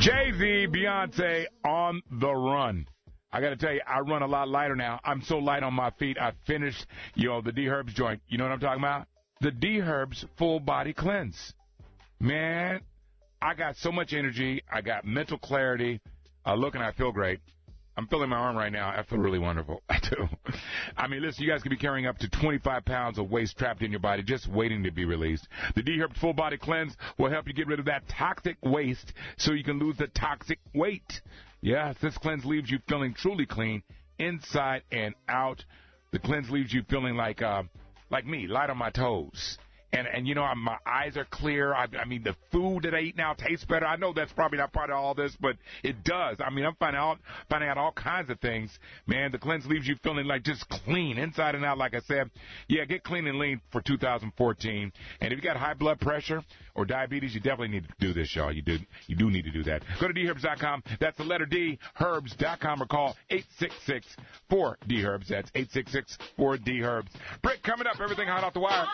Jay-Z, Beyonce, On the Run. I got to tell you, I run a lot lighter now. I'm so light on my feet, I finished, the D-Herbs joint. You know what I'm talking about? The D-Herbs Full Body Cleanse. Man, I got so much energy. I got mental clarity. Look, and I feel great. I'm feeling my arm right now. I feel really wonderful. I do. I mean, listen, you guys could be carrying up to 25 pounds of waste trapped in your body just waiting to be released. The D-Herbs Full Body Cleanse will help you get rid of that toxic waste so you can lose the toxic weight. Yeah, this cleanse leaves you feeling truly clean inside and out. The cleanse leaves you feeling like me, light on my toes. And my eyes are clear. I mean, the food that I eat now tastes better. I know that's probably not part of all this, but it does. I mean, I'm finding out all kinds of things. Man, the cleanse leaves you feeling like just clean inside and out, like I said. Yeah, get clean and lean for 2014. And if you got high blood pressure or diabetes, you definitely need to do this, y'all. You do need to do that. Go to dherbs.com. That's the letter D, herbs.com, or call 866-4-DHERBS. That's 866-4-DHERBS. Break coming up. Everything hot off the wire.